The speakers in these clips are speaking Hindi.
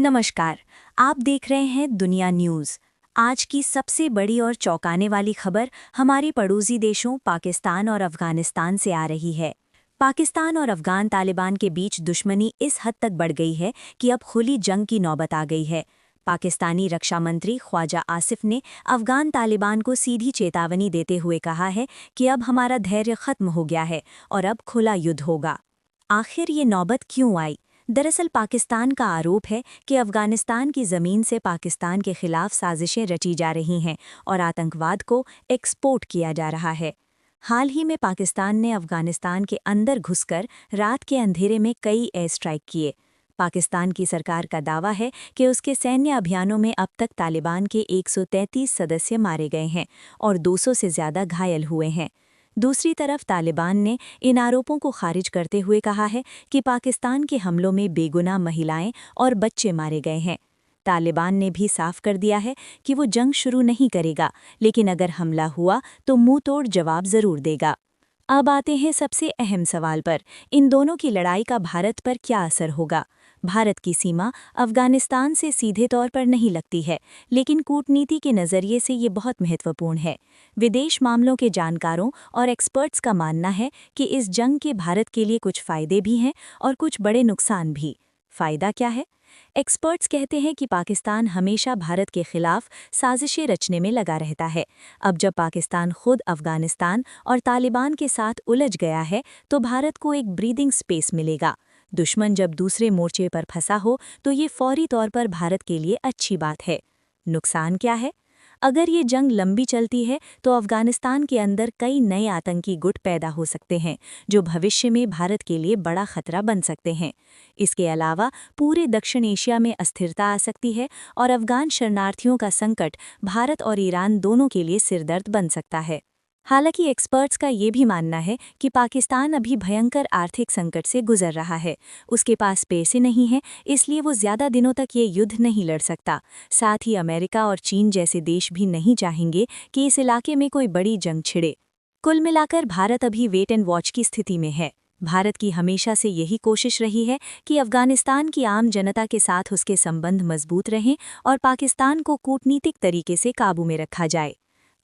नमस्कार। आप देख रहे हैं दुनिया न्यूज़। आज की सबसे बड़ी और चौंकाने वाली खबर हमारे पड़ोसी देशों पाकिस्तान और अफगानिस्तान से आ रही है। पाकिस्तान और अफगान तालिबान के बीच दुश्मनी इस हद तक बढ़ गई है कि अब खुली जंग की नौबत आ गई है। पाकिस्तानी रक्षा मंत्री ख्वाजा आसिफ ने अफगान तालिबान को सीधी चेतावनी देते हुए कहा है कि अब हमारा धैर्य खत्म हो गया है और अब खुला युद्ध होगा। आखिर ये नौबत क्यों आई? दरअसल पाकिस्तान का आरोप है कि अफगानिस्तान की ज़मीन से पाकिस्तान के खिलाफ साजिशें रची जा रही हैं और आतंकवाद को एक्सपोर्ट किया जा रहा है। हाल ही में पाकिस्तान ने अफगानिस्तान के अंदर घुसकर रात के अंधेरे में कई एयर स्ट्राइक किए। पाकिस्तान की सरकार का दावा है कि उसके सैन्य अभियानों में अब तक तालिबान के 133 सदस्य मारे गए हैं और 200 से ज़्यादा घायल हुए हैं। दूसरी तरफ तालिबान ने इन आरोपों को खारिज करते हुए कहा है कि पाकिस्तान के हमलों में बेगुनाह महिलाएं और बच्चे मारे गए हैं। तालिबान ने भी साफ कर दिया है कि वो जंग शुरू नहीं करेगा, लेकिन अगर हमला हुआ तो मुंह तोड़ जवाब जरूर देगा। अब आते हैं सबसे अहम सवाल पर, इन दोनों की लड़ाई का भारत पर क्या असर होगा। भारत की सीमा अफगानिस्तान से सीधे तौर पर नहीं लगती है, लेकिन कूटनीति के नज़रिए से ये बहुत महत्वपूर्ण है। विदेश मामलों के जानकारों और एक्सपर्ट्स का मानना है कि इस जंग के भारत के लिए कुछ फ़ायदे भी हैं और कुछ बड़े नुकसान भी। फ़ायदा क्या है? एक्सपर्ट्स कहते हैं कि पाकिस्तान हमेशा भारत के खिलाफ साजिशें रचने में लगा रहता है। अब जब पाकिस्तान खुद अफगानिस्तान और तालिबान के साथ उलझ गया है, तो भारत को एक ब्रीदिंग स्पेस मिलेगा। दुश्मन जब दूसरे मोर्चे पर फंसा हो तो ये फौरी तौर पर भारत के लिए अच्छी बात है। नुकसान क्या है? अगर ये जंग लंबी चलती है तो अफगानिस्तान के अंदर कई नए आतंकी गुट पैदा हो सकते हैं, जो भविष्य में भारत के लिए बड़ा खतरा बन सकते हैं। इसके अलावा पूरे दक्षिण एशिया में अस्थिरता आ सकती है और अफगान शरणार्थियों का संकट भारत और ईरान दोनों के लिए सिरदर्द बन सकता है। हालांकि एक्सपर्ट्स का ये भी मानना है कि पाकिस्तान अभी भयंकर आर्थिक संकट से गुजर रहा है। उसके पास पैसे नहीं हैं, इसलिए वो ज़्यादा दिनों तक ये युद्ध नहीं लड़ सकता। साथ ही अमेरिका और चीन जैसे देश भी नहीं चाहेंगे कि इस इलाके में कोई बड़ी जंग छिड़े। कुल मिलाकर भारत अभी वेट एंड वॉच की स्थिति में है। भारत की हमेशा से यही कोशिश रही है कि अफगानिस्तान की आम जनता के साथ उसके संबंध मजबूत रहें और पाकिस्तान को कूटनीतिक तरीके से काबू में रखा जाए।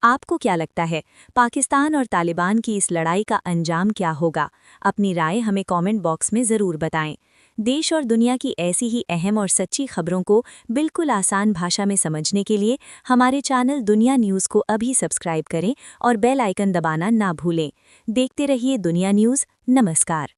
आपको क्या लगता है, पाकिस्तान और तालिबान की इस लड़ाई का अंजाम क्या होगा? अपनी राय हमें कमेंट बॉक्स में ज़रूर बताएं। देश और दुनिया की ऐसी ही अहम और सच्ची खबरों को बिल्कुल आसान भाषा में समझने के लिए हमारे चैनल दुनिया न्यूज़ को अभी सब्सक्राइब करें और बेल आइकन दबाना ना भूलें। देखते रहिए दुनिया न्यूज़। नमस्कार।